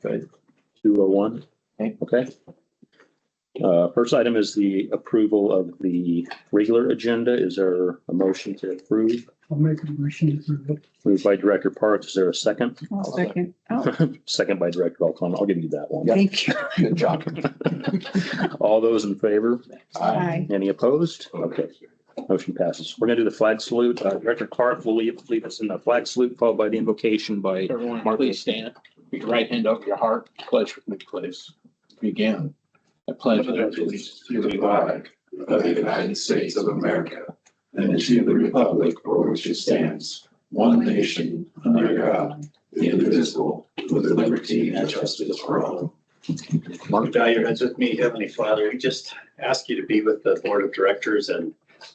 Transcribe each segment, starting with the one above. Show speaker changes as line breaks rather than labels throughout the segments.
Okay. 201. Okay. First item is the approval of the regular agenda. Is there a motion to approve?
I'll make a motion to approve it.
Moved by Director Parks. Is there a second?
I'll second. Oh,
Second by Director Alcon. I'll give you that one.
thank you.
Good job.
All those in favor?
Aye.
Any opposed? Okay. Motion passes. We're going to do the flag salute. Director Clark will lead us in the flag salute, followed by the invocation by
Everyone,
Mark.
please stand. Put your right hand over your heart. Pledge for me, please. Begin. I pledge allegiance to the flag of the United States of America and to the republic for which it stands, one nation, under God, indivisible, with liberty and justice for all.
Mark.
Bow your heads with me, Heavenly Father. We just ask you to be with the Board of Directors and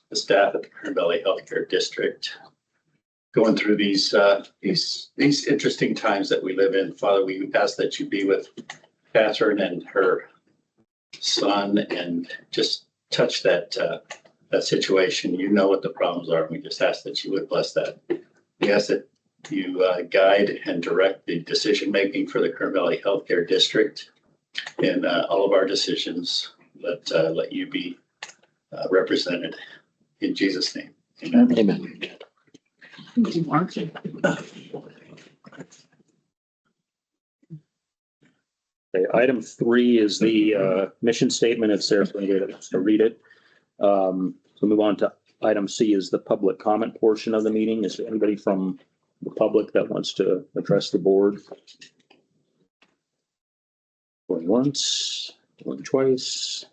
the staff at the Kern Valley Healthcare District, going through these interesting times that we live in. Father, we ask that you be with Catherine and her son and just touch that situation. You know what the problems are. We just ask that you would bless that. We ask that you guide and direct the decision-making for the Kern Valley Healthcare District in all of our decisions. Let you be represented in Jesus' name. Amen.
Amen.
Thank you, Mark.
Okay, item 3 is the mission statement. If Sarah's going to get us to read it. So move on to item C is the public comment portion of the meeting. Is there anybody from the public that wants to address the board? Going once, going twice.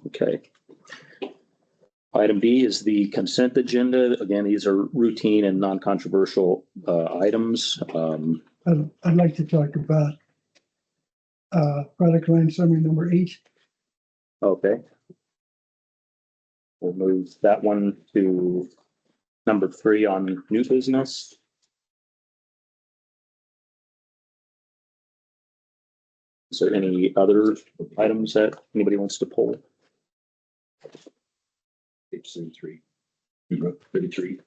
Okay. Item D is the consent agenda. Again, these are routine and non-controversial items.
I'd like to talk about product line summary number 8.
Okay. We'll move that one to number 3 on new business. Is there any other items that anybody wants to pull?
Page 33. 33.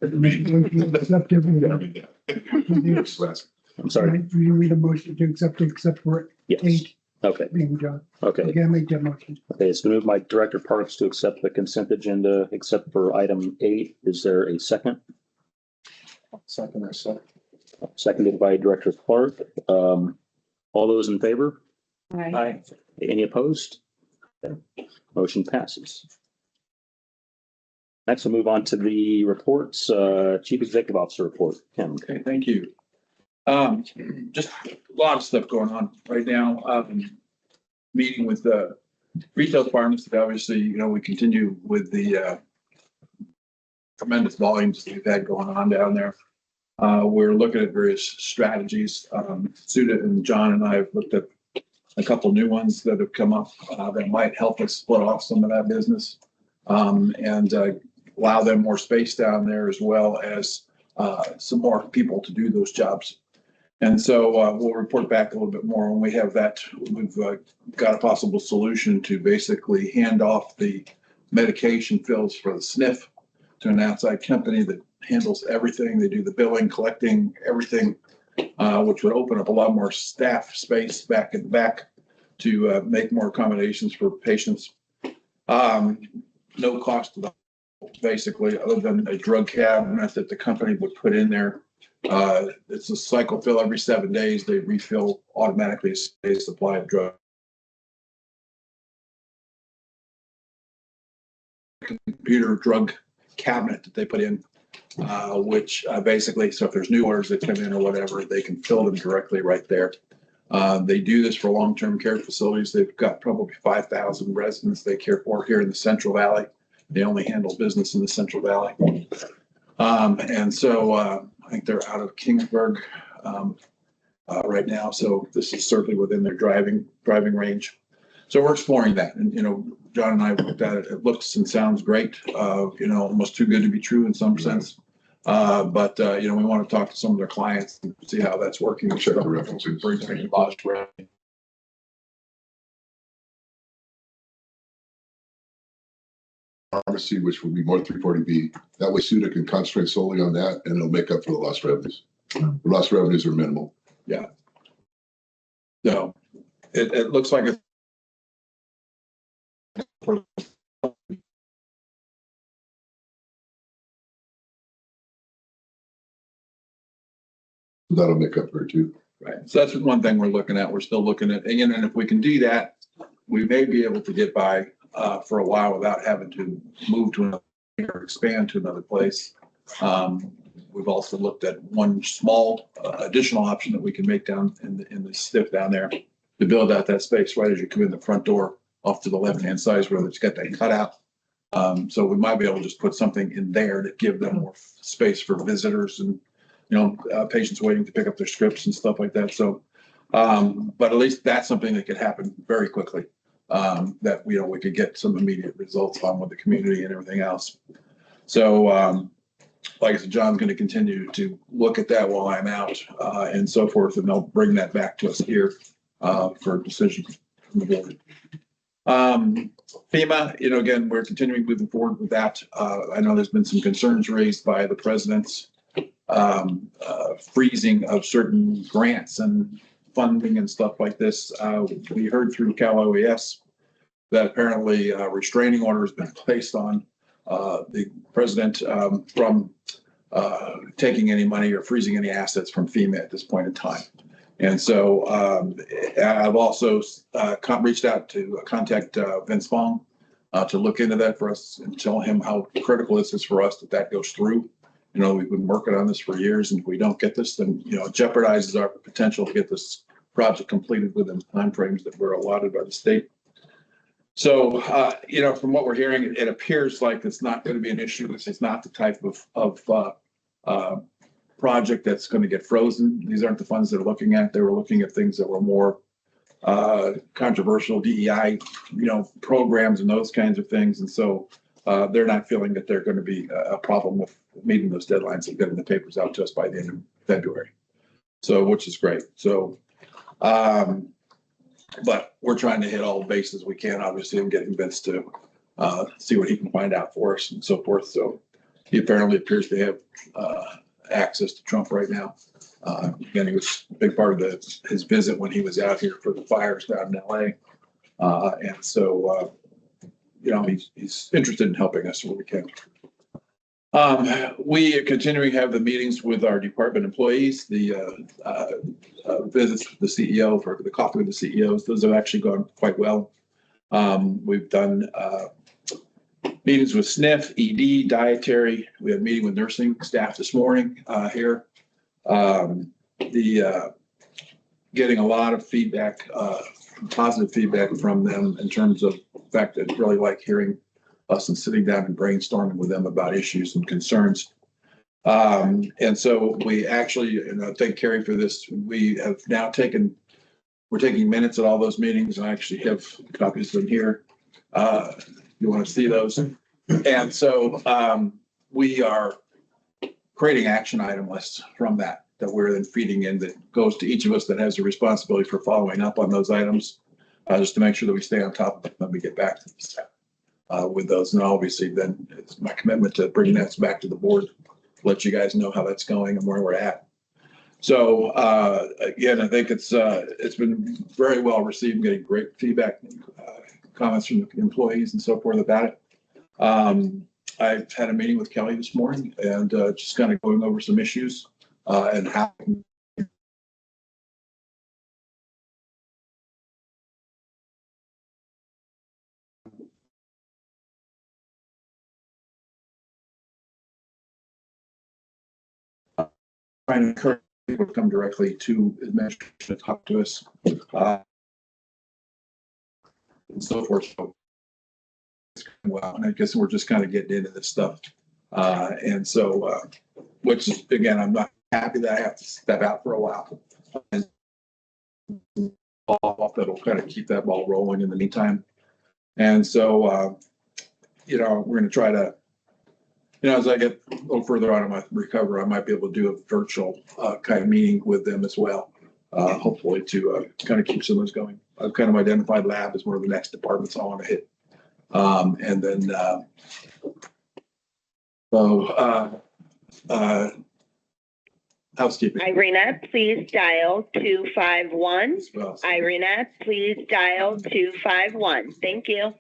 Accept everything.
I'm sorry.
Do you read a motion to accept except for
Yes.
8
Okay.
being done?
Okay.
Okay, I make that motion.
Okay. It's been moved by Director Parks to accept the consent agenda except for item 8. Is there a second?
Second or second.
Seconded by Director Clark. All those in favor?
Aye.
Any opposed? Okay. Motion passes. Next, we'll move on to the reports. Chief Executive Officer report. Kim.
Okay, thank you. Just a lot of stuff going on right now. Meeting with the retail departments. Obviously, you know, we continue with the tremendous volumes we've had going on down there. We're looking at various strategies. Suda and John and I have looked at a couple new ones that have come up that might help us split off some of that business and allow them more space down there, as well as some more people to do those jobs. And so we'll report back a little bit more when we have that. We've got a possible solution to basically hand off the medication fills for the SNF to an outside company that handles everything. They do the billing, collecting everything, which would open up a lot more staff space back in the back to make more accommodations for patients. No cost to the basically, other than a drug cabinet that the company would put in there. It's a cycle fill every 7 days. They refill automatically a supply of drug. Computer drug cabinet that they put in, which basically, so if there's new orders that come in or whatever, they can fill them directly right there. They do this for long-term care facilities. They've got probably 5,000 residents they care for here in the Central Valley. They only handle business in the Central Valley. And so I think they're out of Kingsburg right now. So this is certainly within their driving range. So we're exploring that. And, you know, John and I looked at it. It looks and sounds great, you know, almost too good to be true in some sense. But, you know, we want to talk to some of their clients and see how that's working.
Check the references. pharmacy, which will be more 340B. That way SUDA can concentrate solely on that and it'll make up for the lost revenues. The lost revenues are minimal.
So it looks like it's
That'll make up for it too.
right. So that's one thing we're looking at. We're still looking at, again, and if we can do that, we may be able to get by for a while without having to move to another or expand to another place. We've also looked at one small additional option that we can make down in the STIF down there to build out that space right as you come in the front door off to the left-hand side where it's got that cutout. So we might be able to just put something in there to give them more space for visitors and, patients waiting to pick up their scripts and stuff like that. So, but at least that's something that could happen very quickly. That, we could get some immediate results on with the community and everything else. So, like I said, John's going to continue to look at that while I'm out and so forth, and they'll bring that back to us here for decision from the board. FEMA, again, we're continuing moving forward with that. I know there's been some concerns raised by the president's freezing of certain grants and funding and stuff like this. We heard through Cal OES that apparently a restraining order has been placed on the president from taking any money or freezing any assets from FEMA at this point in time. And so I've also reached out to contact Vince Fong to look into that for us and tell him how critical this is for us that goes through. We've been working on this for years, and if we don't get this, then, it jeopardizes our potential to get this project completed within timeframes that were allotted by the state. So, from what we're hearing, it appears like it's not going to be an issue. This is not the type of project that's going to get frozen. These aren't the funds they're looking at. They were looking at things that were more controversial DEI, programs and those kinds of things. And so they're not feeling that they're going to be a problem with meeting those deadlines and getting the papers out to us by the end of February. So, which is great. So, but we're trying to hit all the bases we can, obviously, and get Vince to see what he can find out for us and so forth. So he apparently appears to have access to Trump right now. Again, he was a big part of his visit when he was out here for the fires down in LA. And so, he's interested in helping us where we can. We are continuing to have the meetings with our department employees, the visits with the CEO for the coffee with the CEOs. Those have actually gone quite well. We've done meetings with SNF, ED, dietary. We had a meeting with nursing staff this morning here. Getting a lot of feedback, positive feedback from them in terms of the fact that really like hearing us and sitting down and brainstorming with them about issues and concerns. And so we actually, and I thank Carrie for this, we have now we're taking minutes at all those meetings, and I actually have copies of them here. You want to see those? And so we are creating action item lists from that we're then feeding in, that goes to each of us that has a responsibility for following up on those items, just to make sure that we stay on top of it when we get back to the staff with those. And obviously then it's my commitment to bring that back to the board, let you guys know how that's going and where we're at. So again, I think it's been very well received, getting great feedback, comments from the employees and so forth about it. I've had a meeting with Kelly this morning and just kind of going over some issues and how trying to encourage people to come directly to administration to talk to us and so forth. So, well, and I guess we're just kind of getting into this stuff. And so, which is, again, I'm not happy that I have to step out for a while. And that'll kind of keep that ball rolling in the meantime. And so, we're going to try to, as I get a little further on in my recovery, I might be able to do a virtual kind of meeting with them as well, hopefully to kind of keep some of those going. I've kind of identified lab as one of the next departments I want to hit And then, so, housekeeping.
Irina, please dial 251.
as well.
Irina, please dial 251. Thank you.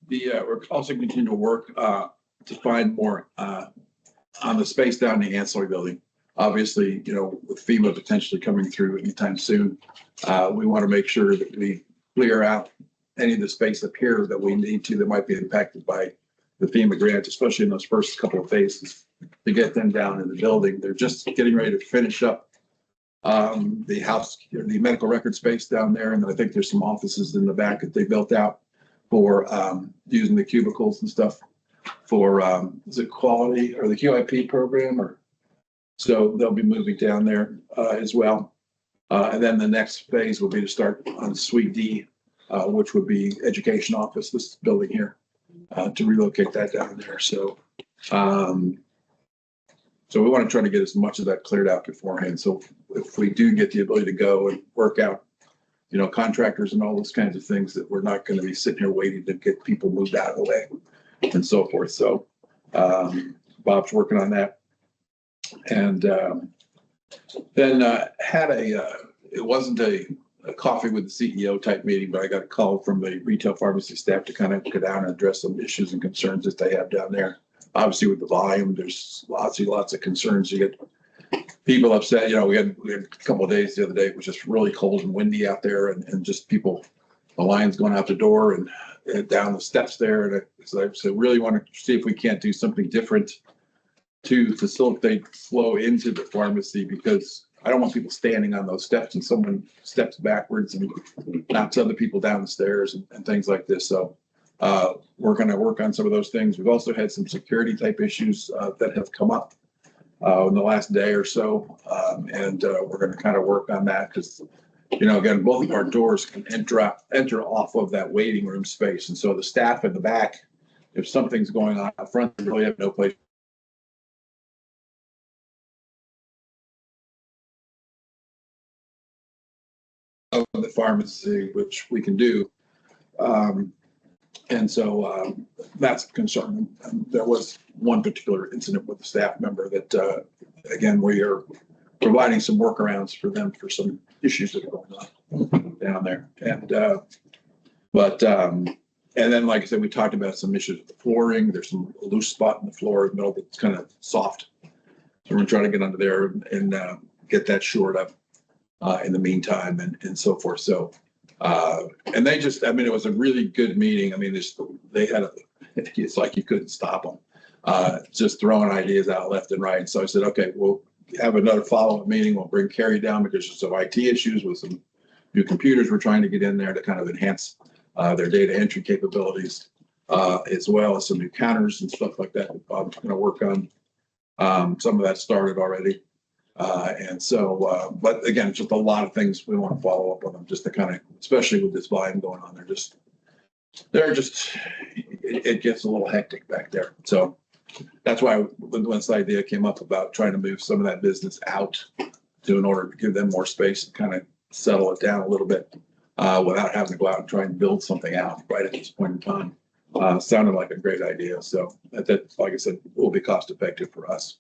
We're also continuing to work to find more on the space down in the ancillary building. Obviously, with FEMA potentially coming through anytime soon, we want to make sure that we clear out any of the space up here that we need to that might be impacted by the FEMA grant, especially in those first couple of phases, to get them down in the building. They're just getting ready to finish up the medical record space down there. And then I think there's some offices in the back that they built out for using the cubicles and stuff for, is it quality or the QIP program? Or so they'll be moving down there as well. And then the next phase will be to start on Suite D, which would be education office, this building here, to relocate that down there. So, so we want to try to get as much of that cleared out beforehand. So if we do get the ability to go and work out, contractors and all those kinds of things, that we're not going to be sitting here waiting to get people moved out of the way and so forth. So Bob's working on that. And then had it wasn't a coffee with the CEO type meeting, but I got a call from the retail pharmacy staff to kind of go down and address some issues and concerns that they have down there. Obviously with the volume, there's lots of concerns. You get people upset. We had a couple of days the other day, it was just really cold and windy out there, and just people, the lines going out the door and down the steps there. And so I really want to see if we can't do something different to facilitate flow into the pharmacy, because I don't want people standing on those steps and someone steps backwards and knocks other people down the stairs and things like this. So we're going to work on some of those things. We've also had some security type issues that have come up in the last day or so. And we're going to kind of work on that because, again, both of our doors can enter off of that waiting room space. And so the staff in the back, if something's going on up front, they really have no place. Of the pharmacy, which we can do. And so that's a concern. And there was one particular incident with a staff member that, again, we are providing some workarounds for them for some issues that are going on down there. And, and then, like I said, we talked about some issues with the flooring. There's some loose spot in the floor in the middle that's kind of soft. So we're going to try to get under there and get that shored up in the meantime and so forth. So, and they just, it was a really good meeting. They had it's like you couldn't stop them, just throwing ideas out left and right. So I said, okay, we'll have another follow-up meeting. We'll bring Carrie down because there's some IT issues with some new computers we're trying to get in there to kind of enhance their data entry capabilities, as well as some new counters and stuff like that Bob's going to work on. Some of that started already. And so, but again, just a lot of things we want to follow up on them, just to kind of, especially with this volume going on, it gets a little hectic back there. So that's why when this idea came up about trying to move some of that business out in order to give them more space and kind of settle it down a little bit, without having to go out and try and build something out right at this point in time, sounded like a great idea. So that, like I said, will be cost effective for us.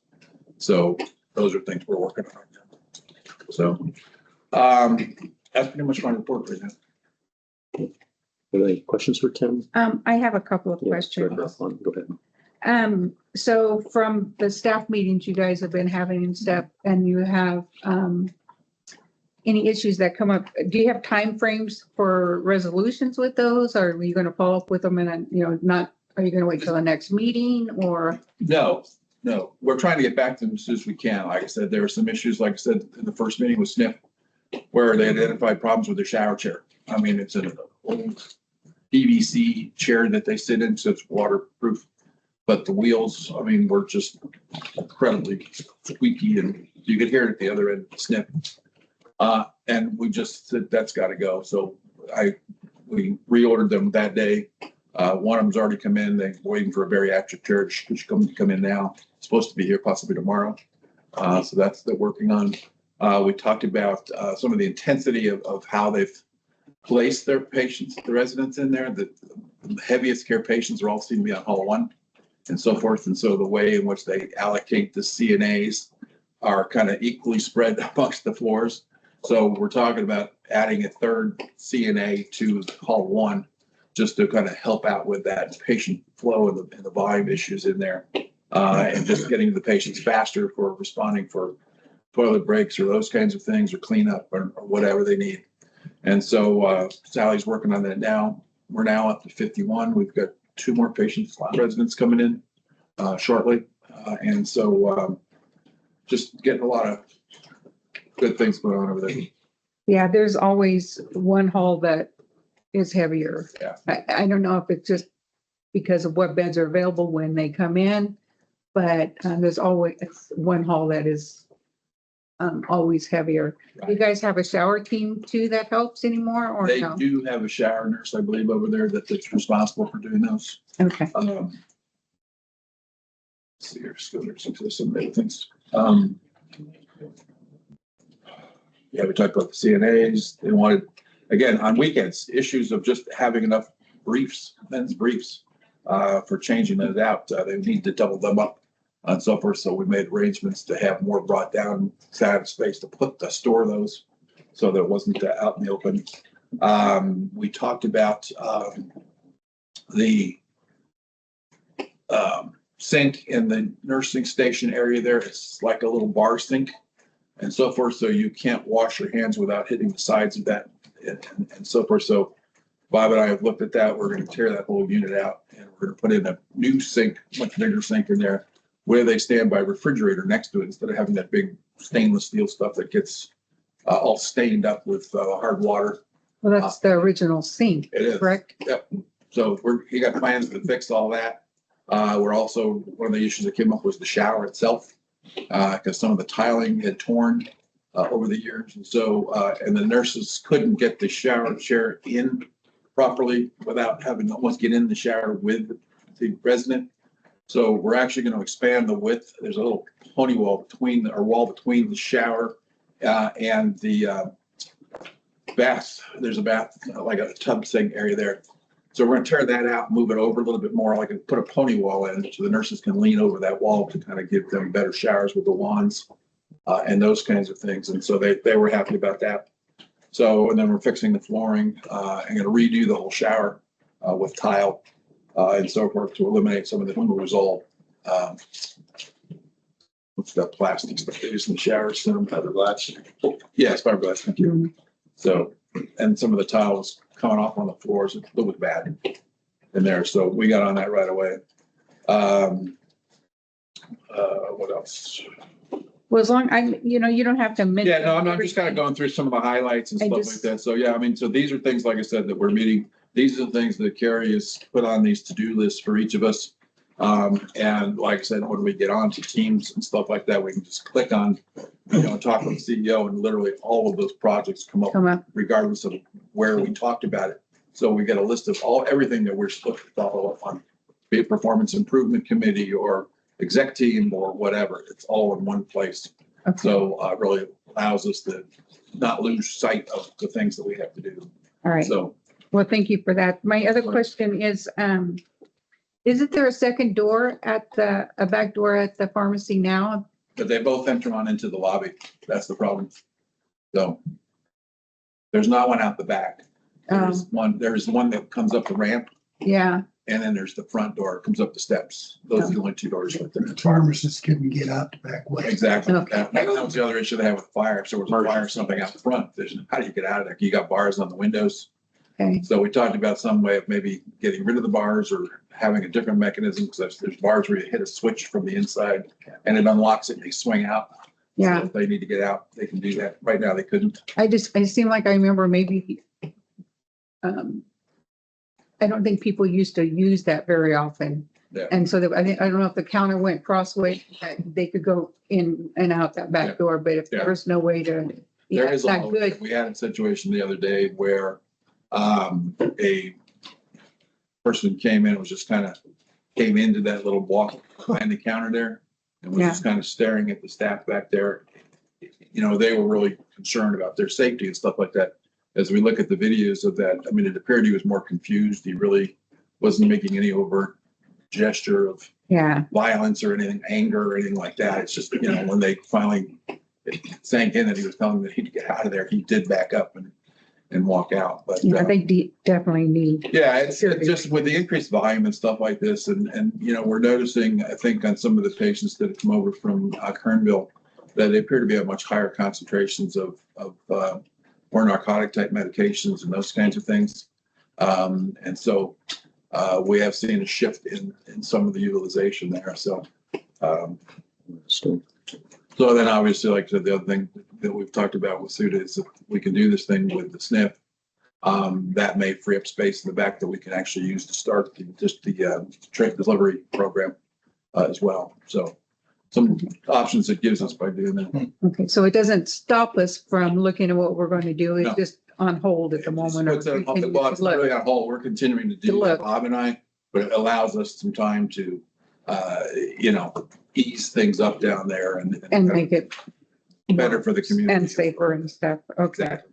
So those are things we're working on right now. So that's pretty much my report right now.
Any questions for Tim?
I have a couple of
Yeah,
questions.
Go ahead.
So from the staff meetings you guys have been having and stuff, and you have any issues that come up, do you have timeframes for resolutions with those? Or are you going to follow up with them and, are you going to wait till the next meeting or?
No, we're trying to get back to them as soon as we can. Like I said, there were some issues, like I said, in the first meeting with SNF, where they identified problems with their shower chair. It's an old PVC chair that they sit in, so it's waterproof. But the wheels, were just incredibly squeaky, and you could hear it at the other end, snip. And we just said, that's got to go. So we reordered them that day. One of them's already come in. They're waiting for a bariatric chair to come in now. It's supposed to be here possibly tomorrow. So that's they're working on. We talked about some of the intensity of how they've place their patients, the residents in there. The heaviest care patients are all seen to be on hall 1 and so forth. And so the way in which they allocate the CNAs are kind of equally spread amongst the floors. So we're talking about adding a third CNA to hall 1 just to kind of help out with that patient flow and the volume issues in there. And just getting the patients faster for responding for toilet breaks or those kinds of things, or cleanup or whatever they need. And so Sally's working on that now. We're now up to 51. We've got 2 more patients, residents coming in shortly. And so just getting a lot of good things going on over there.
Yeah, there's always one hall that is heavier.
Yeah.
I don't know if it's just because of what beds are available when they come in, but there's always one hall that is always heavier.
Right.
You guys have a shower team too that helps anymore, or
They
no?
do have a shower nurse, I believe, over there that's responsible for doing those.
Okay.
Let's see here, some other things. Yeah, we talked about the CNAs. They wanted, again, on weekends, issues of just having enough briefs, men's briefs, for changing those out. They need to double them up and so forth. So we made arrangements to have more brought down, to have space to store those so that it wasn't out in the open. We talked about the sink in the nursing station area there. It's like a little bar sink and so forth. So you can't wash your hands without hitting the sides of that and so forth. So Bob and I have looked at that. We're going to tear that whole unit out and we're going to put in a new sink, much bigger sink in there where they stand by a refrigerator next to it instead of having that big stainless steel stuff that gets all stained up with hard water.
Well, that's the original sink,
It is.
correct?
Yep. So he got plans to fix all that. We're also, one of the issues that came up was the shower itself, because some of the tiling had torn over the years. And so, and the nurses couldn't get the shower chair in properly without having to almost get in the shower with the resident. So we're actually going to expand the width. There's a little pony wall between between the shower and the bath. There's a bath, like a tub thing area there. So we're going to tear that out, move it over a little bit more, like put a pony wall in so the nurses can lean over that wall to kind of give them better showers with the wands and those kinds of things. And so they were happy about that. So, and then we're fixing the flooring. I'm going to redo the whole shower with tile and so forth to eliminate some of the all what's that plastic stuff they use in the showers?
Fiberglass.
Yes, fiberglass. Thank you. So, and some of the tile was coming off on the floors. It looked bad in there. So we got on that right away. What else?
Well, as long, you don't have to mention.
Yeah, no, I'm just kind of going through some of the highlights and
I
stuff like
just-
that. So, yeah, I mean, so these are things, like I said, that we're meeting. These are the things that Carrie has put on these to-do lists for each of us. And like I said, when we get on to Teams and stuff like that, we can just click on, talk with the CEO and literally all of those projects come up regardless of where we talked about it. So we get a list of everything that we're supposed to follow up on, be it performance improvement committee or exec team or whatever. It's all in one place.
Okay.
So really allows us to not lose sight of the things that we have to do.
All right.
So
Well, thank you for that. My other question is, isn't there a second door a back door at the pharmacy now?
but they both enter on into the lobby. That's the problem. So there's not one out the back. There's one that comes up the ramp
Yeah,
and then there's the front door, comes up the steps. Those are the only 2 doors right there.
The pharmacists couldn't get out the back way.
Exactly.
Okay.
That was the other issue they had with fire. If there was a fire or something out front, how do you get out of there? You got bars on the windows.
okay.
So we talked about some way of maybe getting rid of the bars or having a different mechanism, because there's bars where you hit a switch from the inside and it unlocks it and they swing out.
Yeah,
So if they need to get out, they can do that. Right now, they couldn't.
I seem like I remember maybe, I don't think people used to use that very often.
Yeah.
And so I don't know if the counter went crossway, that they could go in and out that back
Yeah.
door, but if
Yeah.
there was no way to,
There
yeah,
is
it's not good.
we had a situation the other day where a person came in, was just came into that little walk behind the counter there and was just kind of staring at the staff back there. They were really concerned about their safety and stuff like that. as we look at the videos of that, I mean, it appeared he was more confused. He really wasn't making any overt gesture of
Yeah,
violence or anything, anger or anything like that. It's just, when they finally it sank in that he was telling them that he'd get out of there, he did back up and walk out. But
yeah, they definitely need.
yeah, it's just with the increased volume and stuff like this, and we're noticing, I think, on some of the patients that have come over from Kernville, that they appear to be at much higher concentrations of more narcotic type medications and those kinds of things. And so we have seen a shift in some of the utilization there. So so then obviously, like I said, the other thing that we've talked about with SUDA is if we can do this thing with the SNF, that may free up space in the back that we can actually use to start the trade delivery program as well. So some options it gives us by doing that.
Okay, so it doesn't stop us from looking at what we're going to do. It's
No.
just on hold at the moment.
Well, it's not really on hold. We're continuing to do that, Bob and I, but it allows us some time to, ease things up down there
And make it
better for the community.
and safer and stuff. Okay.
Exactly.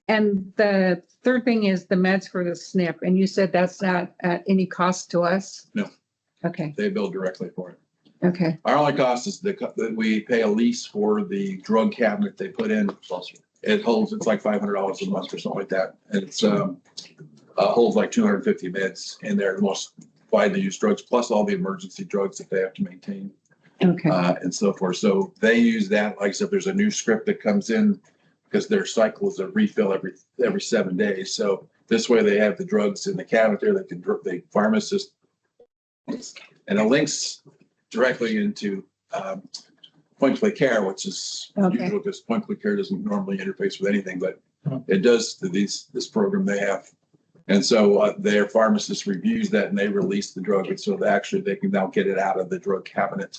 And the third thing is the meds for the SNP. And you said that's not at any cost to us?
No.
Okay,
They bill directly for it.
okay,
Our only cost is that we pay a lease for the drug cabinet they put in. It holds, it's like $500 a month or something like that. And it's holds like 250 meds in there, the most widely used drugs, plus all the emergency drugs that they have to maintain.
okay,
And so forth. So they use that, like I said, there's a new script that comes in because their cycle is a refill every 7 days. So this way they have the drugs in the cabinet there, the pharmacist, and it links directly into point-click care, which is
Okay.
usual because point-click care doesn't normally interface with anything, but it does to this program they have. And so their pharmacist reviews that and they release the drug. And so they can now get it out of the drug cabinet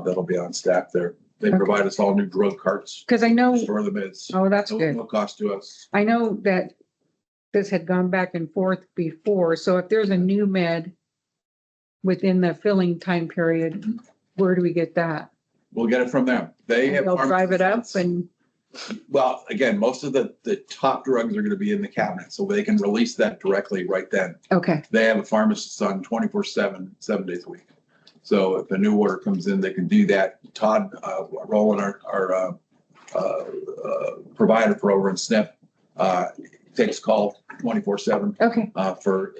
that'll be on staff there. They
Okay.
provide us all new drug carts,
because I know,
store the meds.
oh, that's good.
No cost to us.
I know that this had gone back and forth before, so if there's a new med within the filling time period, where do we get that?
We'll get it from them. They have.
They'll drive it up and,
Well, again, most of the top drugs are going to be in the cabinet, so they can release that directly right then.
okay,
They have a pharmacist on 24/7, 7 days a week. So if a new order comes in, they can do that. Todd Rowland, our provider for over in SNP, takes call 24/7
okay,
for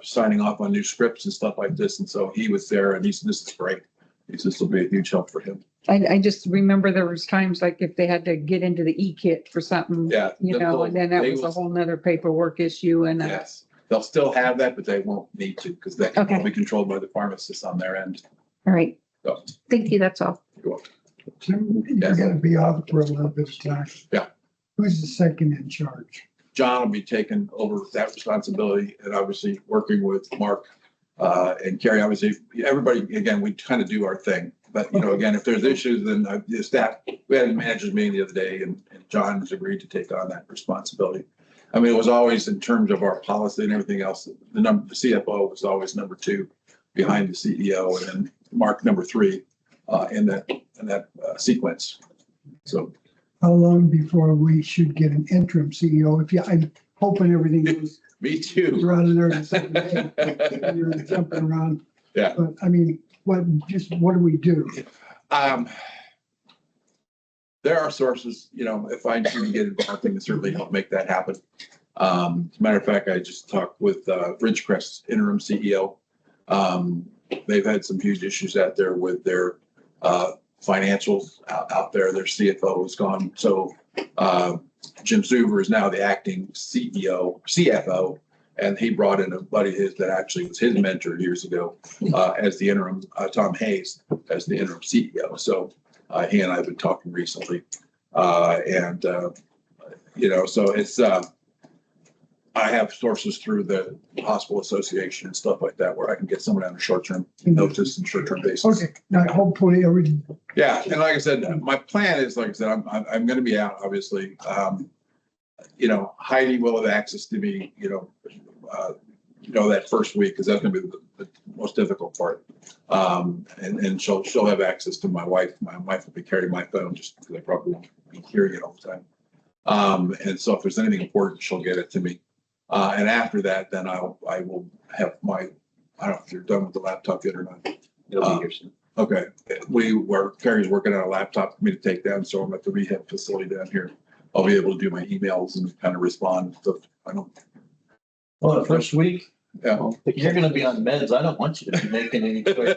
signing off on new scripts and stuff like this. And so he was there and he said, this is great. He said, this will be a huge help for him.
I just remember there was times like if they had to get into the e-kit for something,
Yeah.
and then that
they
was a
will-
whole nother paperwork issue and,
Yes, they'll still have that, but they won't need to because that can
Okay.
all be controlled by the pharmacist on their end.
all right,
So
thank you, that's all.
you're welcome.
Tim, you're gonna be off for a little bit of time.
Yeah.
Who's the second in charge?
John will be taking over that responsibility and obviously working with Mark and Carrie. Obviously, everybody, again, we kind of do our thing. But, again, if there's issues, then the staff, we had a managers meeting the other day and John has agreed to take on that responsibility. I mean, it was always in terms of our policy and everything else, the CFO was always number 2 behind the CEO and then Mark number 3 in that sequence. So.
How long before we should get an interim CEO? I'm hoping everything goes
Me too.
rather than something, hey, you're jumping around.
Yeah.
But I mean, what do we do?
There are sources, if I can get involved, I can certainly help make that happen. As a matter of fact, I just talked with Ridgecrest interim CEO. They've had some huge issues out there with their financials out there. Their CFO is gone. So Jim Zuber is now the acting CFO, and he brought in a buddy of his that actually was his mentor years ago as the interim, Tom Hayes, as the interim CEO. So he and I have been talking recently. So it's, I have sources through the hospital association and stuff like that where I can get someone on a short-term notice and short-term basis.
Okay, now hopefully everything.
Yeah, and like I said, my plan is, like I said, I'm going to be out, obviously. Heidi will have access to me, that first week, because that's going to be the most difficult part. And she'll have access to my wife. My wife will be carrying my phone just because I probably won't be hearing it all the time. And so if there's anything important, she'll get it to me. And after that, then I will have my, I don't know if you're done with the laptop yet or not.
It'll be here soon.
Okay, Carrie's working on a laptop for me to take down, so I'm at the rehab facility down here. I'll be able to do my emails and kind of respond. So I don't,
Well, the first week,
yeah,
you're gonna be on meds. I don't want you to be making any choice.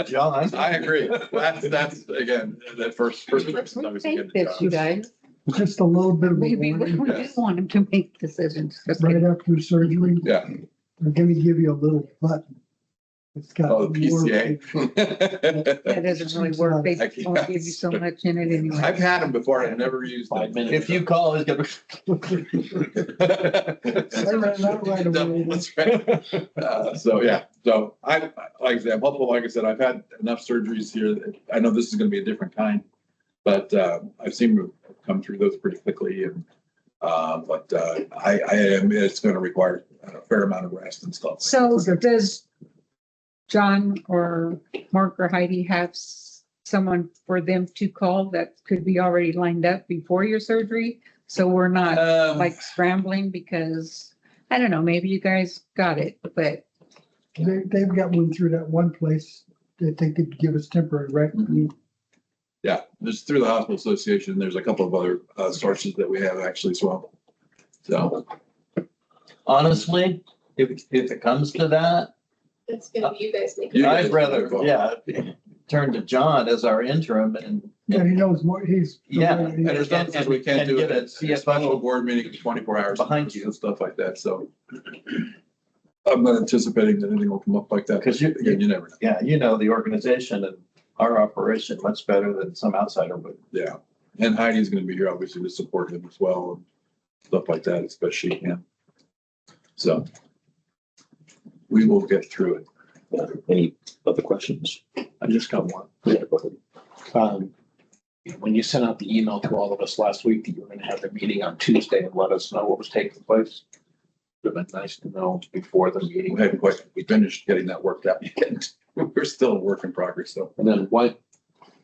John.
I agree. That's again, that first.
Let's take this, you guys.
Just a little bit of a
Maybe we
warning.
just want him to make decisions. Just
Right
kidding.
after surgery,
Yeah.
they're gonna give you a little button. It's got.
Oh, the
more-
PCA.
That doesn't really work. They don't give you so much in it anyway.
I've had them before. I've never used them.
5 minutes.
If you call, it's gonna.
I ran out right away.
That's right. So, yeah, so like I said, I'm hopeful, like I said, I've had enough surgeries here. That I know this is gonna be a different kind, but I've seen them come through those pretty quickly and it's gonna require a fair amount of rest and stuff.
So
Okay.
does John or Mark or Heidi have someone for them to call that could be already lined up before your surgery? So we're not like scrambling because, I don't know, maybe you guys got it, but
They've got one through that one place that they could give us temporary, right?
Yeah, there's through the hospital association. There's a couple of other sources that we have actually as well. So,
Honestly, if it comes to that,
It's gonna be you guys making.
You guys
I'd rather,
go.
yeah, turn to John as our interim and.
Yeah, he knows more, he's.
Yeah.
and there's nothing we can't
And
do.
get a
A special
CFO
board meeting in 24 hours
behind you.
and stuff like that. So I'm not anticipating that anything will come up like that.
'Cause you-
Again, you never know.
Yeah, you know the organization and our operation much better than some outsider would.
Yeah. And Heidi's going to be here obviously to support him as well and stuff like that, as best she can. So we will get through it.
Any other questions?
I just got one.
Yeah, go ahead.
When you sent out the email to all of us last week that you were gonna have the meeting on Tuesday and let us know what was taking place. Would have been nice to know before the meeting.
We haven't quite finished getting that worked out yet. We're still a work in progress though.
And then what,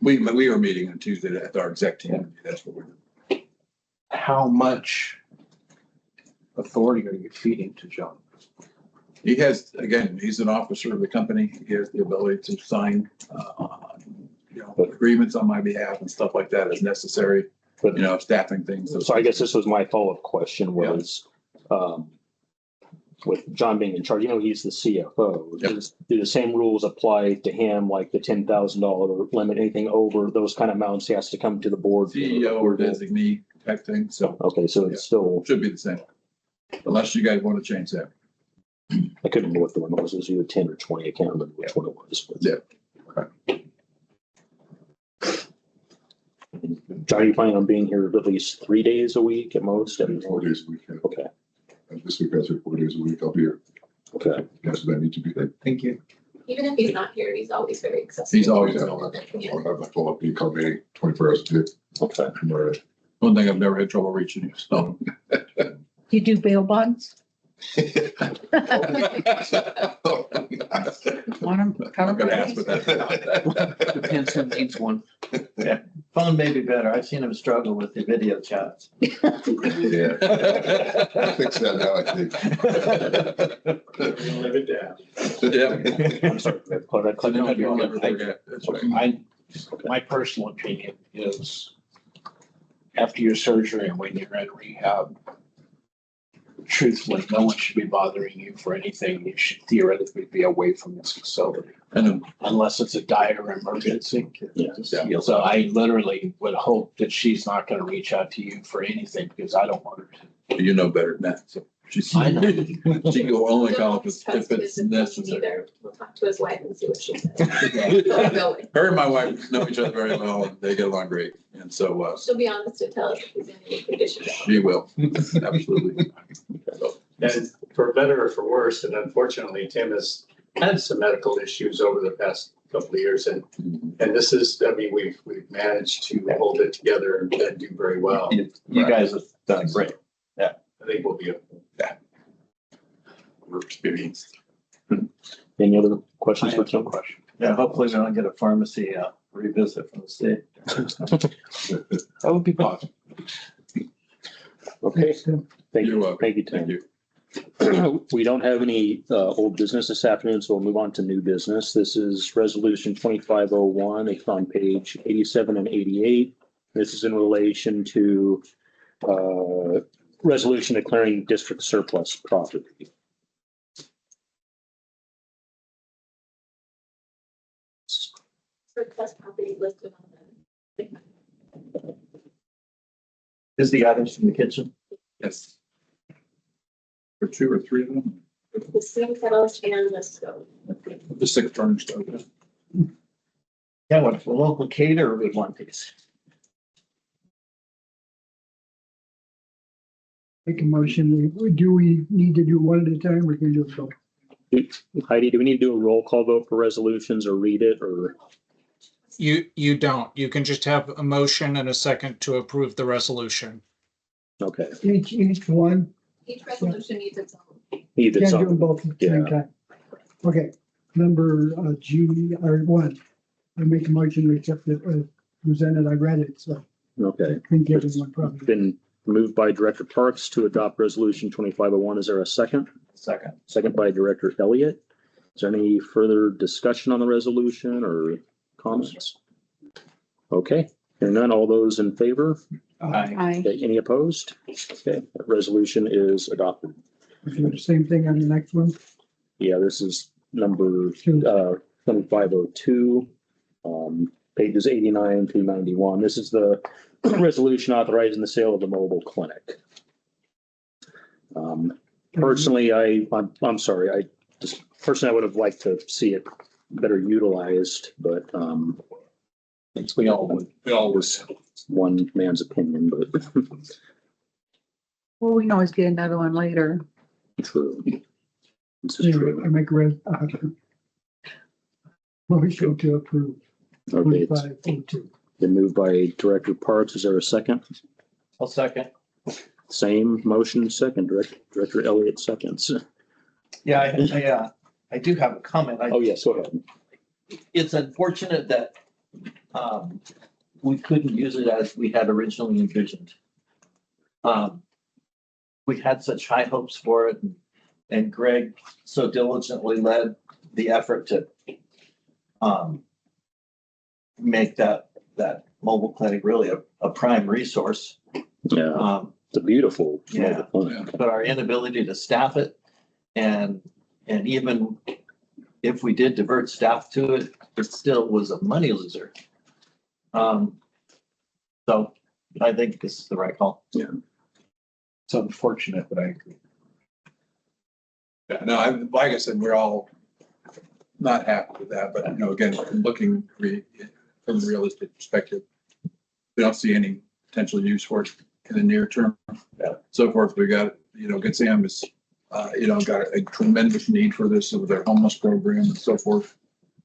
We were meeting on Tuesday at our exec team. That's what we're doing.
how much authority are you feeding to John?
He has, again, he's an officer of the company. He has the ability to sign, agreements on my behalf and stuff like that as necessary, staffing things.
So I guess this was my follow-up question was, with John being in charge, he's the CFO.
Yep.
Do the same rules apply to him, like the $10,000 limit, anything over those kind of amounts, he has to come to the board?
CEO or designee type thing. So
Okay, so it's still,
should be the same. Unless you guys want to change that.
I couldn't remember what the one was. It was either 10 or 20. I can't remember which one it was. But-
Yeah.
John, are you planning on being here at least 3 days a week at most?
4 days a week. Yeah.
Okay,
And this week I said 4 days a week. I'll be here.
okay.
Yes, I need to be there.
Thank you.
Even if he's not here, he's always very accessible.
He's always
available.
I'll have my phone up. You call me 24 hours a day.
Okay.
I'm all right.
One thing I've never had trouble reaching you. So.
you do bail bonds? Want them
I'm
covered?
gonna ask for that.
Depends who needs one.
Phone may be better. I've seen him struggle with the video chats.
Yeah. I fix that now, I think.
Live it down.
Yeah.
I'm sorry. Click
You'll
on
never
it.
forget. That's right.
My personal opinion is after your surgery and when you're in rehab, truthfully, no one should be bothering you for anything. You should theoretically be away from this facility
And
unless it's a dire emergency.
Yeah.
Yeah.
So I literally would hope that she's not going to reach out to you for anything because I don't want her to.
you know better than that. So she's.
I know.
She will only
Don't
call
always
if
trust
it's
his opinion
necessary.
either. We'll talk to his wife and see what she says. Keep going.
Her and my wife know each other very well and they get along great. And so
She'll be honest and tell us if he's in any condition.
she will. Absolutely. So,
And for better or for worse, and unfortunately, Tim has had some medical issues over the past couple of years. And this is, we've managed to hold it together and do very well.
You guys have done great.
I think we'll be,
we're experienced.
Any other questions
I
for
have no
Tim?
question.
Yeah, hopefully we don't get a pharmacy revisit from the state.
That would be possible.
Okay,
Thanks, Tim.
thank
You're
you,
welcome.
thank you,
Thank
Tim.
you.
We don't have any old business this afternoon, so we'll move on to new business. This is resolution 2501. It's on page 87 and 88. This is in relation to resolution declaring district surplus property.
Surplus property listed on the.
Is the items from the kitchen?
Yes. For 2 or 3 of them,
The sink kettles and the stove.
the 6 burner stove.
Yeah, what, the local caterer would want these.
Make a motion. Do we need to do one at a time? We can do it both.
Heidi, do we need to do a roll call vote for resolutions or read it or?
You don't. You can just have a motion and a second to approve the resolution.
Okay.
Each one.
Each resolution needs its own.
Either
Can't do
so.
them both at the same time. Okay, number G or 1. I make a motion to accept it presented. I read it, so
Okay.
I think everyone probably.
Been moved by Director Parks to adopt resolution 2501. Is there a second?
Second.
Second by Director Elliott. Is there any further discussion on the resolution or comments? Okay, hearing none. All those in favor?
Aye.
Aye.
Okay, any opposed? Okay, that resolution is adopted.
Do the same thing on the next one.
Yeah, this is number
2.
2502, pages 89 through 91. This is the resolution authorizing the sale of the mobile clinic. Personally, I'm sorry, I would have liked to see it better utilized, but
We all would.
it's one man's opinion, but
Well, we can always get another one later.
true. This is
Anyway, I
true.
make motion to approve
Okay, it's
2502.
been moved by Director Parks. Is there a second?
I'll second.
Same motion, second. Director Elliott seconds.
Yeah, I do have a comment.
Oh, yes, go ahead.
It's unfortunate that we couldn't use it as we had originally envisioned. We had such high hopes for it, and Greg so diligently led the effort to make that mobile clinic really a prime resource.
Yeah, it's a beautiful.
Yeah. But our inability to staff it and even if we did divert staff to it, it still was a money loser. So I think this is the right call.
Yeah.
It's unfortunate, but I agree.
Yeah, no, like I said, we're all not happy with that, but again, looking from a realistic perspective, we don't see any potential use for it in the near term.
Yeah.
So forth, we got, Good Sam is, got a tremendous need for this with their homeless program and so forth.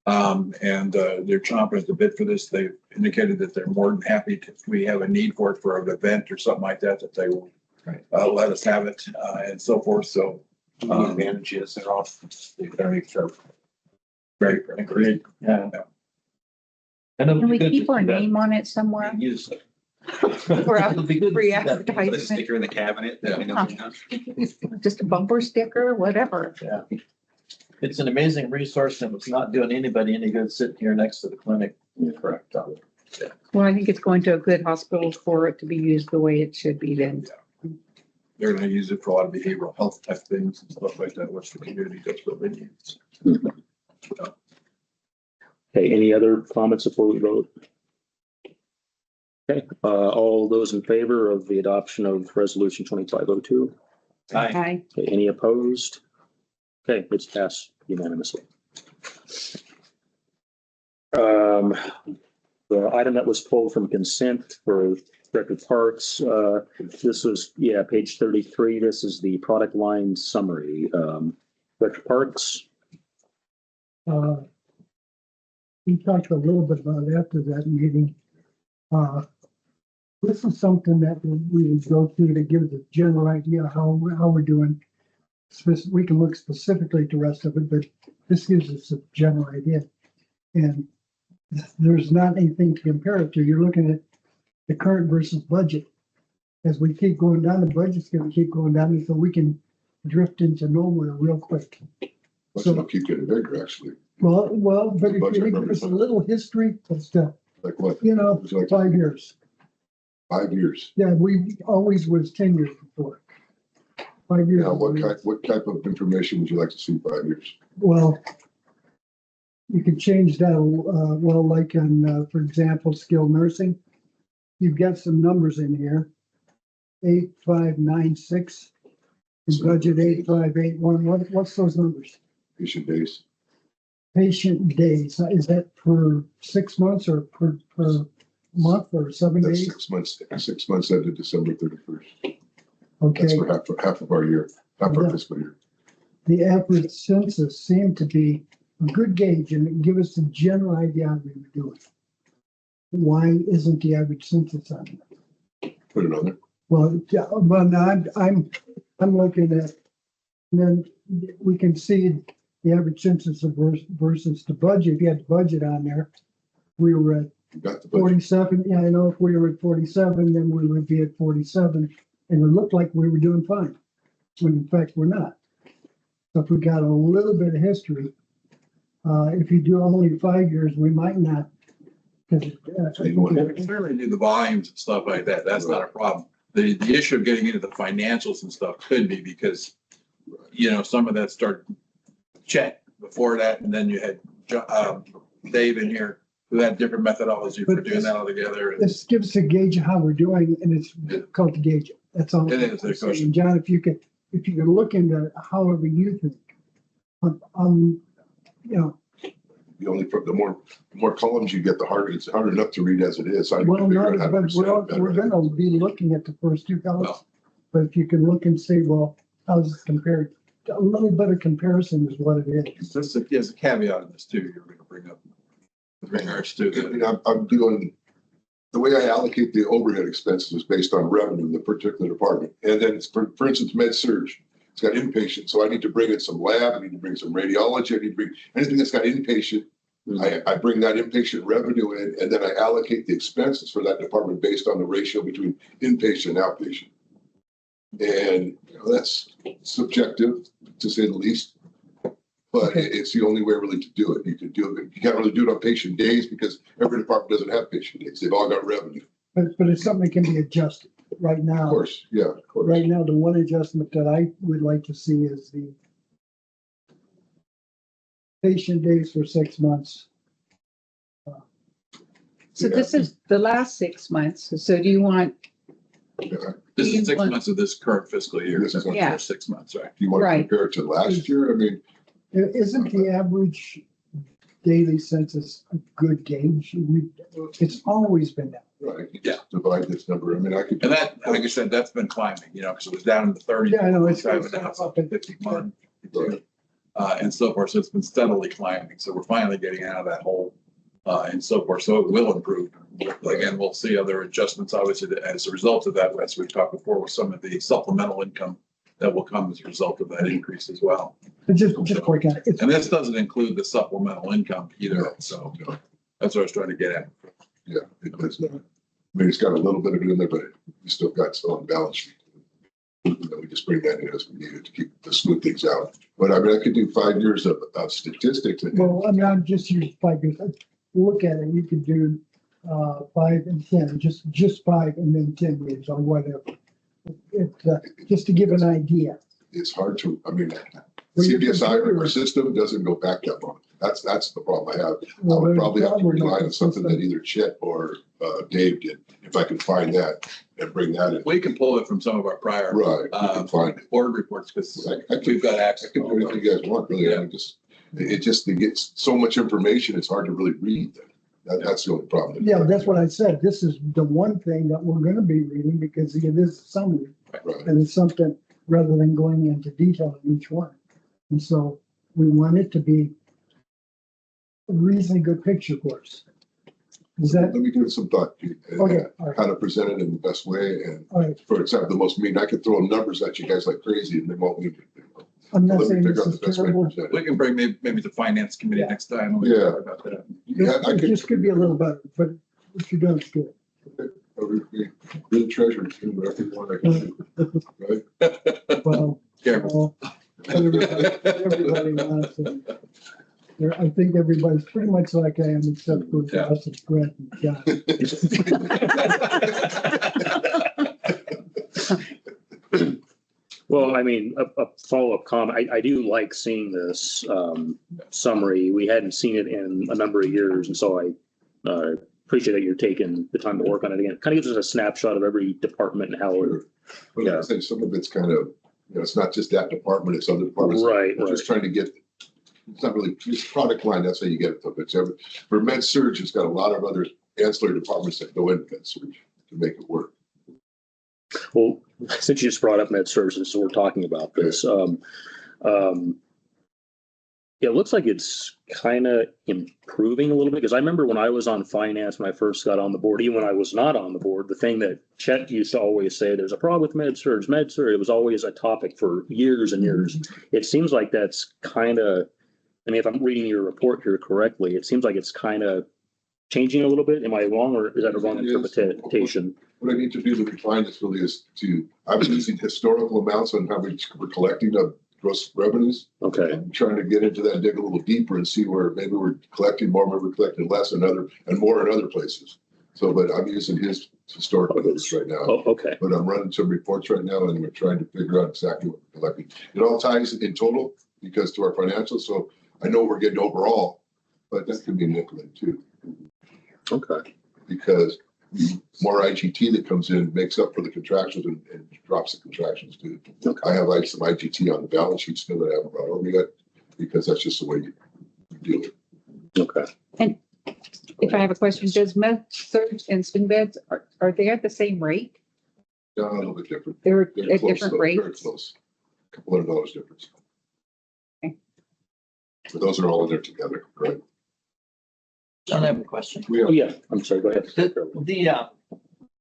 And they're chomping at the bit for this. They've indicated that they're more than happy if we have a need for it for an event or something like that, that they will let us have it and so forth. So
The advantages are all very
very,
agreed. Yeah.
Yeah.
And it'll
Can
be
we
good to
keep our
see that
name on it somewhere?
use it.
For a
It'll be good to
free
see that.
advertisement?
in the cabinet.
that we know
Just a bumper sticker, whatever.
Yeah. It's an amazing resource and it's not doing anybody any good sitting here next to the clinic. Correct.
Well, I think it's going to a good hospital for it to be used the way it should be then.
They're going to use it for a lot of behavioral health type things and stuff like that, which the community desperately needs.
Okay, any other comments before we vote? Okay, all those in favor of the adoption of resolution 2502?
Aye.
Okay, any opposed? Okay, it's passed unanimously. The item that was pulled from consent for Director Parks, this was, page 33. This is the product line summary. Director Parks?
We talked a little bit about after that meeting. This is something that we would go through to give us a general idea how we're doing. We can look specifically at the rest of it, but this gives us a general idea. And there's not anything to compare it to. You're looking at the current versus budget. as we keep going down, the budget's gonna keep going down, and so we can drift into nowhere real quick.
But it'll keep getting bigger, actually.
Well, but if
Budget
you give
numbers.
us a little history, it's,
Like what?
you know,
It's like
5 years.
5 years.
Yeah, we always was 10 years before. 5 years.
Now, what type of information would you like to see 5 years?
Well, you could change that, well, like on, for example, skilled nursing. You've got some numbers in here. 8596, and budget 8581. What's those numbers?
Patient days?
Patient days, is that per 6 months or per month or 7
That's
days?
6 months, 6 months ended December 31st. That's
Okay,
for half of our year, half our
Yeah.
fiscal year.
the average census seemed to be a good gauge and give us a general idea how we were doing. Why isn't the average census on it?
Put it on there.
Well, yeah, well, now I'm looking at, and then we can see the average census versus the budget. If you had the budget on there, we were at
You got the budget.
47. Yeah, I know if we were at 47, then we would be at 47. And it looked like we were doing fine, when in fact we're not. So if we got a little bit of history, if you do only 5 years, we might not. Because
We can certainly do the volumes and stuff like that. That's not a problem. The issue of getting into the financials and stuff could be because, you know, some of that started Chet before that, and then you had Dave in here who had different methodology for
But
doing that all together.
this gives us a gauge of how we're doing, and it's difficult to gauge it. That's all.
It is, there's no question.
John, if you could look into however you think, you know,
The only, the more columns you get, the harder, it's hard enough to read as it is. I can
well,
figure
no,
out how to
but
present it better.
we're gonna be looking at the first two columns.
Well.
But if you can look and see, well, how's it compared? A little bit of comparison is what it is.
There's a caveat in this too, you're going to bring up with regards to
I mean,
the,
I'm doing, the way I allocate the overhead expenses is based on revenue in the particular department. And then it's, for instance, med surge, it's got inpatient, so I need to bring in some lab, I need to bring some radiology, I need to bring anything that's got inpatient. I bring that inpatient revenue in, and then I allocate the expenses for that department based on the ratio between inpatient and outpatient. And you know, that's subjective, to say the least. But it's the only way really to do it. You can do it, you can't really do it on patient days because every department doesn't have patient days. They've all got revenue.
But it's something that can be adjusted right
Of
now.
course, yeah, of course.
Right now, the one adjustment that I would like to see is the patient days for 6 months.
So this is the last 6 months. So do you want,
Yeah.
this is 6 months of this current fiscal year.
This is
That's
Yeah.
the first 6 months, right?
Do you want to
Right.
compare it to last year? I mean,
Isn't the average daily census a good gauge? It's always been that.
right, you
Yeah.
just divide this number. I mean, I could.
And that, like I said, that's been climbing, you know, because it was down in the 30s.
Yeah, I know, it's-
Now it's up to 51, 52, and so forth. So it's been steadily climbing. So we're finally getting out of that hole and so forth. So it will improve. Again, we'll see other adjustments, obviously, as a result of that, as we've talked before, with some of the supplemental income that will come as a result of that increase as well.
But just work out. It's,
And this doesn't include the supplemental income either. So
No,
that's what I was trying to get at.
yeah, it does not. I mean, it's got a little bit of it in there, but we still got some on balance sheet. You know, we just bring that in as we need it to keep the smooth things out. But I mean, I could do 5 years of statistics.
well, I mean, I'm just using 5 years. Look at it, you could do 5 and 10, just 5 and then 10 years or whatever. It, just to give an idea.
It's hard to, I mean,
Well, your
CPSI, our
computer-
system doesn't go back that long. That's the problem I have. I
Well,
would
there's
probably have to
problem with
rely
the
on something that
system.
either Chet or Dave did, if I can find that and bring that in.
We can pull it from some of our prior
Right, you can find it.
board reports because
I can-
we've got
I
access.
can do anything you guys want, really. I mean, just, it just, it gets so much information, it's hard to really read. That's the only problem.
Yeah, that's what I said. This is the one thing that we're gonna be reading because it is a summary.
Right.
And it's something, rather than going into detail in each one. And so we want it to be a reasonably good picture for us. Is that,
Let me give it some thought, Pete, and
okay, all right,
how to present it in the best way. And
all right.
for example, the most mean, I could throw numbers at you guys like crazy and they won't mean anything.
I'm not
Let me
saying
figure
this
out
is
the best way to
terrible.
present it.
We can bring maybe the finance committee
Yeah.
next time. and we can
Yeah.
talk about that.
Yeah, I
It
could,
just could be a little better, but what you're doing is good.
Good treasure, whatever you want, I can do, right?
Well,
Careful.
everybody wants it. I think everybody's pretty much like I am, except for us, it's Brett and John.
Well, I mean, a follow-up comment. I do like seeing this summary. We hadn't seen it in a number of years, and so I appreciate that you're taking the time to work on it again. Kind of gives us a snapshot of every department and how it.
But like I said, some of it's kind of, it's not just that department, it's other departments.
Right,
We're just trying to get, it's not really, it's product line, that's how you get it. But for med surg, it's got a lot of other ancillary departments that go into med surg to make it work.
Well, since you just brought up med services, so we're talking about this. It looks like it's kind of improving a little bit, because I remember when I was on finance, when I first got on the board, even when I was not on the board, the thing that Chet used to always say, there's a problem with med surg. It was always a topic for years and years. It seems like that's kind of, I mean, if I'm reading your report here correctly, it seems like it's kind of changing a little bit. Am I wrong, or is that a wrong interpretation?
What I need to do to refine this really is I'm using historical amounts on how much we're collecting of gross revenues.
Okay.
I'm trying to get into that and dig a little deeper and see where maybe we're collecting more, maybe we're collecting less and more in other places. So, but I'm using his historical numbers right now.
Oh, okay.
But I'm running some reports right now and we're trying to figure out exactly what we're collecting. It all ties in total because to our financials. So I know we're getting overall, but that could be manipulated too.
Okay.
Because more IGT that comes in makes up for the contractions and drops the contractions too.
Okay.
I have some IGT on the balance sheet still that I haven't brought over yet because that's just the way you do it.
Okay.
And if I have a question, does med surg and swing beds, are they at the same rate?
No, a little bit different.
They're
They're
at
close,
different
though, very
rates?
close. Couple $100 difference.
Okay.
But those are all in there together, right?
John, I have a question.
We have,
Oh, yeah. I'm sorry. Go ahead.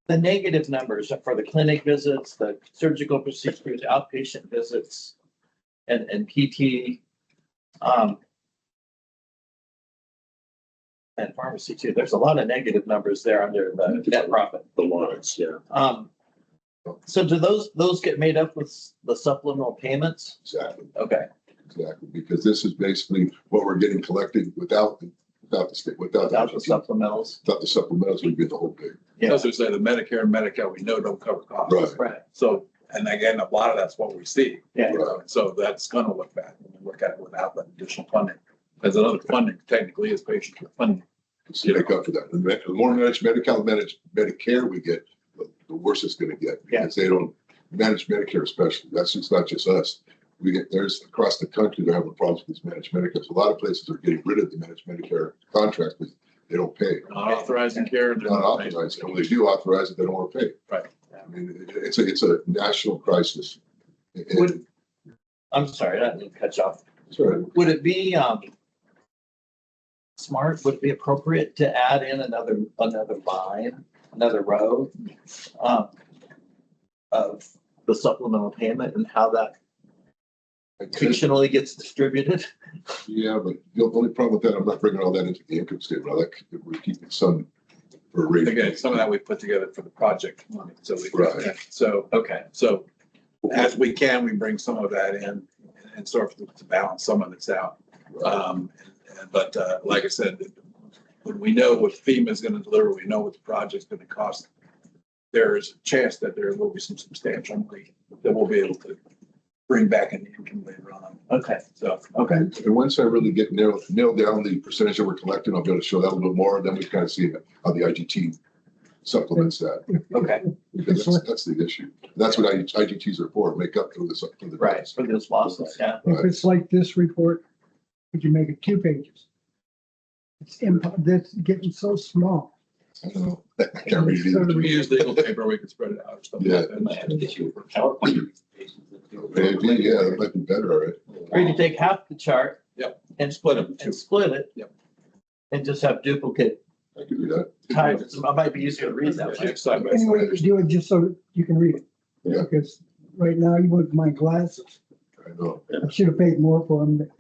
The negative numbers for the clinic visits, the surgical procedures, outpatient visits, and PT, and pharmacy too. There's a lot of negative numbers there under the net profit.
The lines, yeah.
So do those get made up with the supplemental payments?
exactly,
Okay.
because this is basically what we're getting collected without the
Supplementals.
Without the supplementals, we'd be the whole thing.
Yeah.
As we say, the Medicare and Medicaid, we know don't cover costs.
Right.
Right.
So, and again, a lot of that's what we see.
Yeah.
So that's gonna look bad when we look at it without that additional funding. As another funding technically is patient care funding.
To make up for that. The more managed Medicare we get, the worse it's gonna get. Because they don't manage Medicare especially. That's just not just us. There's across the country, they're having problems with managed Medicare. So a lot of places are getting rid of the managed Medicare contract because they don't pay.
Not authorizing care.
They're not authorized. And when they do authorize it, they don't want to pay.
Right.
I mean, it's a national crisis.
I'm sorry, I didn't cut you off.
Sorry.
Would it be smart, would it be appropriate to add in another line, another row of the supplemental payment and how that fictionally gets distributed?
Yeah, but the only problem with that, I'm not bringing all that into the income statement. I like, we're keeping some for a rate.
Again, some of that we put together for the project money. So
Right.
So
Okay.
So as we can, we bring some of that in and sort of to balance some of this out. But like I said, when we know what FEMA is going to deliver, we know what the project's going to cost. There is a chance that there will be some substantial money that we'll be able to bring back in the income later on.
Okay.
So,
Okay.
And once I really get nailed down the percentage that we're collecting, I'll be able to show that a little bit more. Then we kind of see how the IGT supplements that.
Okay.
Because that's the issue. That's what IGTs are for, make up for this. For the
Right. For those losses. Yeah.
If it's like this report, could you make it 2 pages? That's getting so small.
I don't know. I can't read it either.
we use legal paper, we can spread it out or something.
Yeah.
Like that.
Maybe, yeah, that might be better, all right?
Or you can take half the chart.
Yep.
And split them, and split it.
Yep.
And just have duplicate
I could do that.
types. It might be easier to read that way.
Side by
Anyway,
side.
do it just so you can read it.
Yeah.
Because right now you want my glasses.
I know.
I should have paid more for them.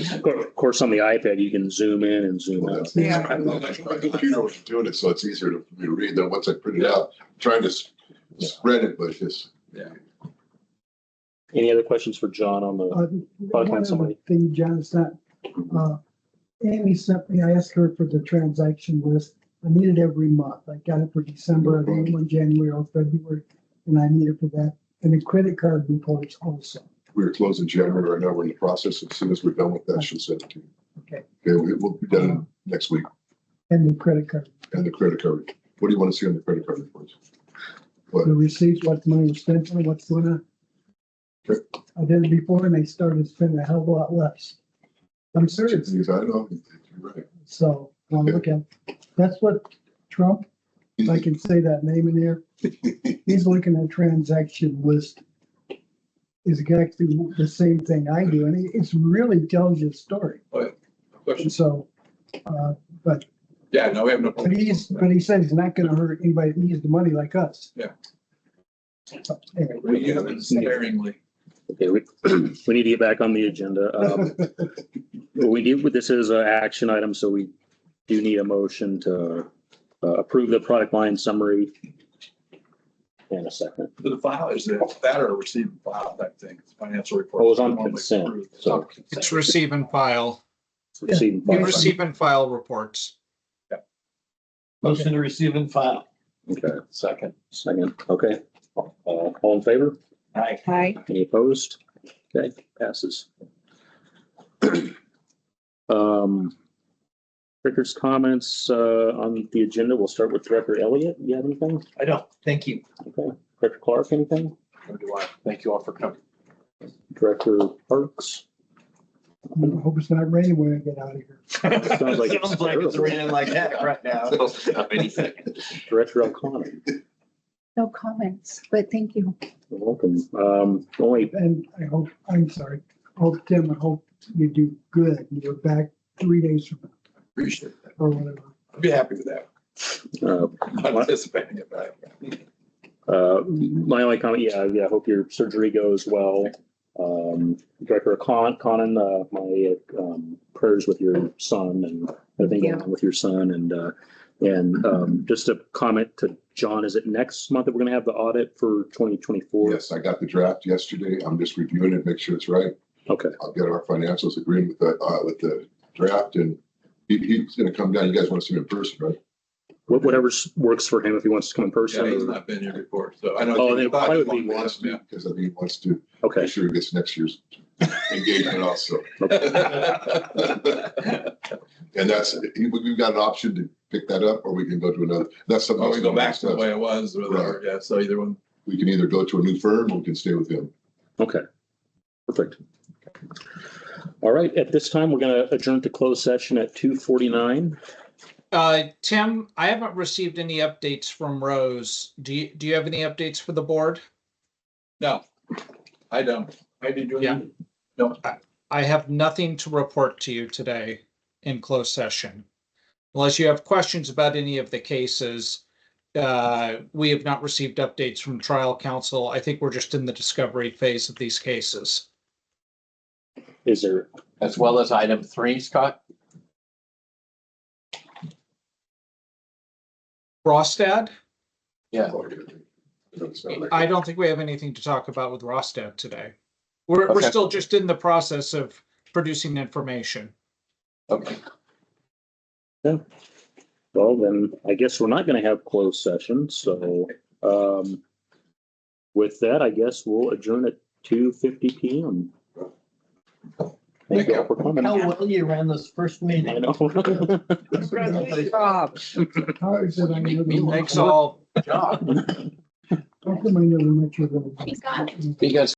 Of course, on the iPad, you can zoom in and zoom
Well,
out.
that's- My computer was doing it, so it's easier for me to read than once I print it out, I'm trying to spread it, but just.
Any other questions for John on the,
One other
somebody.
thing, John, is that, Amy sent me, I asked her for the transaction list. I need it every month. I got it for December, I need one January or February, and I need it for that. And the credit card reports also.
We're closing January right now. We're in the process. As soon as we're done with that, she'll send it to you.
Okay.
Okay, we'll be done next week.
And the credit card,
And the credit card. What do you want to see on the credit card reports? What?
the receipts, what the money was spent on, what's going on.
Okay.
I did it before and they started spending a hell of a lot less. I'm serious.
I know, you're right.
So, I'll look at, that's what Trump, if I can say that name in there, he's looking at transaction list. Is exactly the same thing I do, and it's really tells you a story.
Question?
So, but
Yeah, no, we have no.
but he said he's not gonna hurt anybody that needs the money like us.
Yeah.
So, anyway.
We use it sparingly.
Okay, we need to get back on the agenda. We do, this is an action item, so we do need a motion to approve the product line summary. And a second.
The file is that or receive and file type thing, it's financial report.
Oh, it was on consent, so
It's receive and file.
receive and
You
file.
receive and file reports.
Motion to receive and file.
Okay,
Second.
okay. All in favor?
Aye.
Hi.
Any opposed? Okay, passes. Director's comments on the agenda. We'll start with Director Elliott. You have anything?
I don't, thank you.
Okay. Director Clark, anything?
Thank you all for coming.
Director Parks?
I hope it's not raining when I get out of here.
Sounds like it's
Sounds like it's raining like heck right now.
Director O'Connor?
No comments, but thank you.
You're welcome. Only,
And I hope, I'm sorry, Tim, I hope you do good. You're back 3 days from now
Appreciate that.
or whatever.
I'd be happy with that. I'm anticipating it back.
my only comment, yeah, I hope your surgery goes well. Director Conan, my prayers with your son and everything going on with your son. And just a comment to John, is it next month that we're going to have the audit for 2024?
Yes, I got the draft yesterday. I'm just reviewing it, make sure it's right.
Okay.
I'll get our financials agreeing with the draft, and he's gonna come down. You guys want to see him in person, right?
Whatever works for him, if he wants to come in person.
Yeah, he's
or-
not been here before, so I know.
Oh, then it
thought
probably
he
would be
wanted
Wants
to,
to, because I think he wants to
Okay.
make sure he gets next year's engagement also. And that's, we've got an option to pick that up, or we can go to another. That's something.
Or we go back
else
to the way it was, or whatever, yeah, so either one.
We can either go to a new firm or we can stay with him.
Okay. Perfect. All right. At this time, we're going to adjourn to closed session at 2:49.
Tim, I haven't received any updates from Rose. Do you have any updates for the board?
No, I don't. I did do.
Yeah.
No.
I have nothing to report to you today in closed session. Unless you have questions about any of the cases, we have not received updates from trial counsel. I think we're just in the discovery phase of these cases.
Is there,
As well as item 3, Scott?
Rostad?
Yeah.
I don't think we have anything to talk about with Rostad today. We're
Okay.
still just in the process of producing information.
Okay.
well, then I guess we're not going to have closed session. So with that, I guess we'll adjourn at 2:50 PM. Thank you all for coming.
How well you ran this first
I
meeting.
know.
Rob.
How is it I never met
Thanks all.
Job.
How come I never met you?
He's got it.
Because